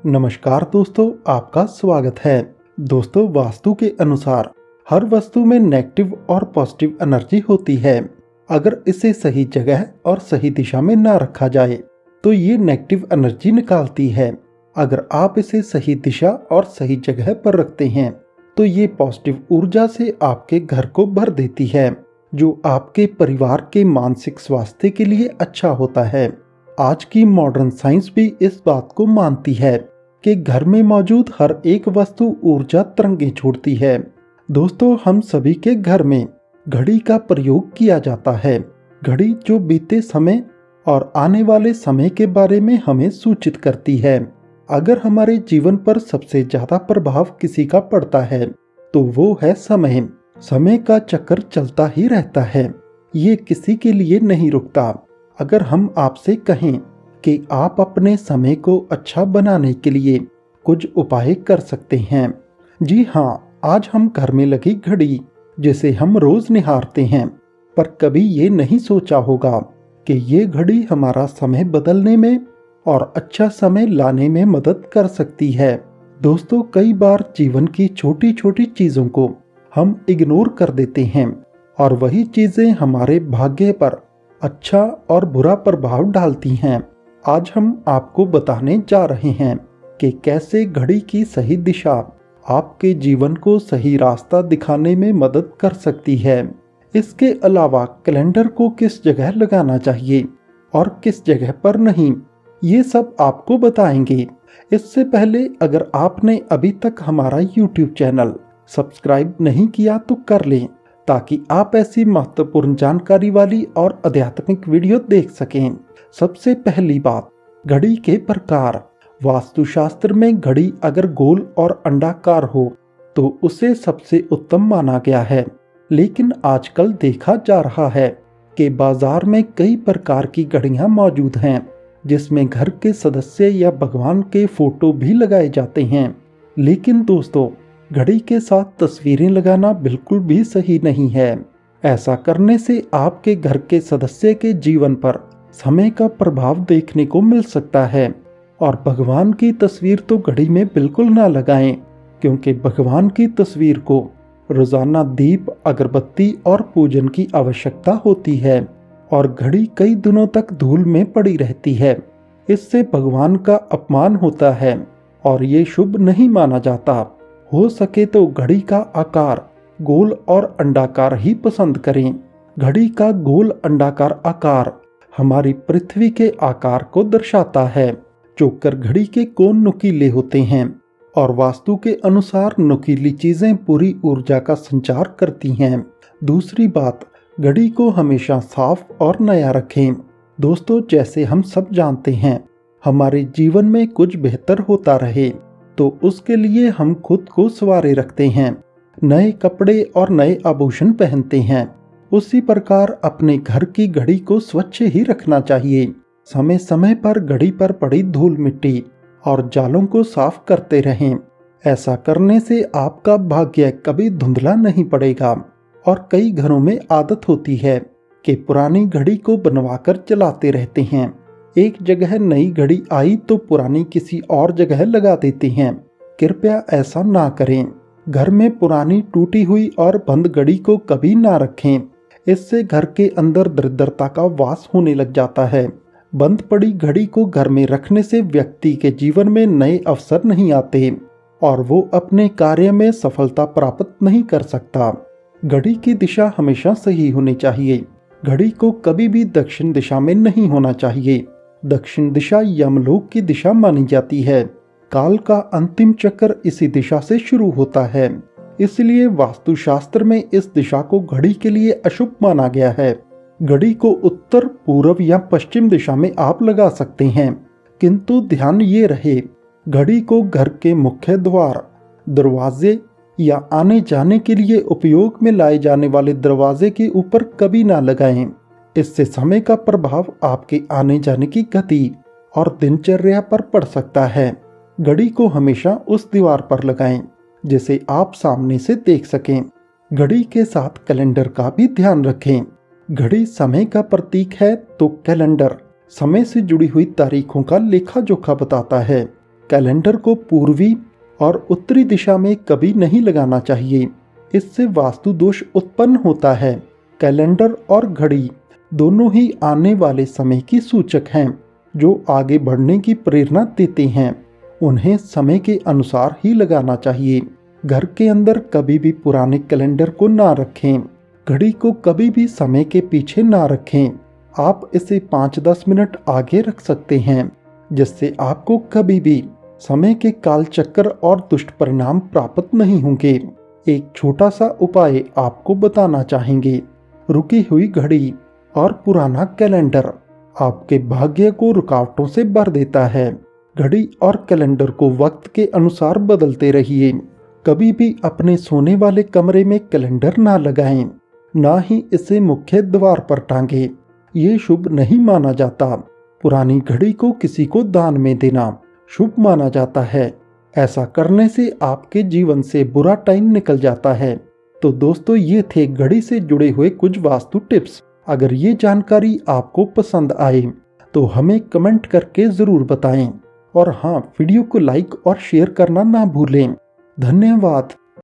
नमस्कार दोस्तों, आपका स्वागत है। दोस्तों, वास्तु के अनुसार हर वस्तु में नेगेटिव और पॉजिटिव एनर्जी होती है। अगर इसे सही जगह और सही दिशा में ना रखा जाए तो ये नेगेटिव एनर्जी निकालती है। अगर आप इसे सही दिशा और सही जगह पर रखते हैं तो ये पॉजिटिव ऊर्जा से आपके घर को भर देती है, जो आपके परिवार के मानसिक स्वास्थ्य के लिए अच्छा होता है। आज की मॉडर्न साइंस भी इस बात को मानती है कि घर में मौजूद हर एक वस्तु ऊर्जा तरंगें छोड़ती है। दोस्तों, हम सभी के घर में घड़ी का प्रयोग किया जाता है। घड़ी जो बीते समय और आने वाले समय के बारे में हमें सूचित करती है। अगर हमारे जीवन पर सबसे ज्यादा प्रभाव किसी का पड़ता है तो वो है समय। समय का चक्कर चलता ही रहता है, ये किसी के लिए नहीं रुकता। अगर हम आपसे कहें कि आप अपने समय को अच्छा बनाने के लिए कुछ उपाय कर सकते हैं। जी हाँ, आज हम घर में लगी घड़ी जिसे हम रोज निहारते हैं, पर कभी ये नहीं सोचा होगा कि ये घड़ी हमारा समय बदलने में और अच्छा समय लाने में मदद कर सकती है। दोस्तों, कई बार जीवन की छोटी छोटी चीजों को हम इग्नोर कर देते हैं और वही चीजें हमारे भाग्य पर अच्छा और बुरा प्रभाव डालती हैं। आज हम आपको बताने जा रहे हैं कि कैसे घड़ी की सही दिशा आपके जीवन को सही रास्ता दिखाने में मदद कर सकती है। इसके अलावा कैलेंडर को किस जगह लगाना चाहिए और किस जगह पर नहीं, ये सब आपको बताएंगे। इससे पहले अगर आपने अभी तक हमारा YouTube चैनल सब्सक्राइब नहीं किया तो कर लें, ताकि आप ऐसी महत्वपूर्ण जानकारी वाली और आध्यात्मिक वीडियो देख सकें। सबसे पहली बात, घड़ी के प्रकार। वास्तुशास्त्र में घड़ी अगर गोल और अंडाकार हो तो उसे सबसे उत्तम माना गया है, लेकिन आजकल देखा जा रहा है कि बाजार में कई प्रकार की घड़ियां मौजूद हैं, जिसमें घर के सदस्य या भगवान के फोटो भी लगाए जाते हैं। लेकिन दोस्तों, घड़ी के साथ तस्वीरें लगाना बिल्कुल भी सही नहीं है। ऐसा करने से आपके घर के सदस्य के जीवन पर समय का प्रभाव देखने को मिल सकता है। और भगवान की तस्वीर तो घड़ी में बिल्कुल ना लगाएं, क्योंकि भगवान की तस्वीर को रोजाना दीप, अगरबत्ती और पूजन की आवश्यकता होती है, और घड़ी कई दिनों तक धूल में पड़ी रहती है। इससे भगवान का अपमान होता है और ये शुभ नहीं माना जाता। हो सके तो घड़ी का आकार गोल और अंडाकार ही पसंद करें। घड़ी का गोल अंडाकार आकार हमारी पृथ्वी के आकार को दर्शाता है। चोकर घड़ी के कोण नुकीले होते हैं और वास्तु के अनुसार नुकीली चीजें पूरी ऊर्जा का संचार करती हैं। दूसरी बात, घड़ी को हमेशा साफ और नया रखें। दोस्तों, जैसे हम सब जानते हैं, हमारे जीवन में कुछ बेहतर होता रहे तो उसके लिए हम खुद को संवारे रखते हैं, नए कपड़े और नए आभूषण पहनते हैं। उसी प्रकार अपने घर की घड़ी को स्वच्छ ही रखना चाहिए। समय समय पर घड़ी पर पड़ी धूल मिट्टी और जालों को साफ करते रहें। ऐसा करने से आपका भाग्य कभी धुंधला नहीं पड़ेगा। और कई घरों में आदत होती है कि पुरानी घड़ी को बनवाकर चलाते रहते हैं। एक जगह नई घड़ी आई तो पुरानी किसी और जगह लगा देते हैं। कृपया ऐसा ना करें। घर में पुरानी टूटी हुई और बंद घड़ी को कभी ना रखें। इससे घर के अंदर दरिद्रता का वास होने लग जाता है। बंद पड़ी घड़ी को घर में रखने से व्यक्ति के जीवन में नए अवसर नहीं आते और वो अपने कार्य में सफलता प्राप्त नहीं कर सकता। घड़ी की दिशा हमेशा सही होनी चाहिए। घड़ी को कभी भी दक्षिण दिशा में नहीं होना चाहिए। दक्षिण दिशा यमलोक की दिशा मानी जाती है। काल का अंतिम चक्र इसी दिशा से शुरू होता है, इसलिए वास्तुशास्त्र में इस दिशा को घड़ी के लिए अशुभ माना गया है। घड़ी को उत्तर, पूर्व या पश्चिम दिशा में आप लगा सकते हैं, किंतु ध्यान ये रहे, घड़ी को घर के मुख्य द्वार, दरवाजे या आने जाने के लिए उपयोग में लाए जाने वाले दरवाजे के ऊपर कभी ना लगाएं। इससे समय का प्रभाव आपके आने जाने की गति और दिनचर्या पर पड़ सकता है। घड़ी को हमेशा उस दीवार पर लगाएं जिसे आप सामने से देख सकें। घड़ी के साथ कैलेंडर का भी ध्यान रखें। घड़ी समय का प्रतीक है तो कैलेंडर समय से जुड़ी हुई तारीखों का लेखा जोखा बताता है। कैलेंडर को पूर्वी और उत्तरी दिशा में कभी नहीं लगाना चाहिए। इससे वास्तु दोष उत्पन्न होता है। कैलेंडर और घड़ी दोनों ही आने वाले समय की सूचक हैं, जो आगे बढ़ने की प्रेरणा देते हैं। उन्हें समय के अनुसार ही लगाना चाहिए। घर के अंदर कभी भी पुराने कैलेंडर को ना रखें। घड़ी को कभी भी समय के पीछे ना रखें। आप इसे 5-10 मिनट आगे रख सकते हैं, जिससे आपको कभी भी समय के काल चक्कर और दुष्ट परिणाम प्राप्त नहीं होंगे। एक छोटा सा उपाय आपको बताना चाहेंगे। रुकी हुई घड़ी और पुराना कैलेंडर आपके भाग्य को रुकावटों से भर देता है। घड़ी और कैलेंडर को वक्त के अनुसार बदलते रहिए। कभी भी अपने सोने वाले कमरे में कैलेंडर ना लगाएं, ना ही इसे मुख्य द्वार पर टांगे। ये शुभ नहीं माना जाता। पुरानी घड़ी को किसी को दान में देना शुभ माना जाता है। ऐसा करने से आपके जीवन से बुरा टाइम निकल जाता है। तो दोस्तों, ये थे घड़ी से जुड़े हुए कुछ वास्तु टिप्स। अगर ये जानकारी आपको पसंद आए तो हमें कमेंट करके ज़रूर बताएं। और हाँ, वीडियो को लाइक और शेयर करना ना भूलें। धन्यवाद।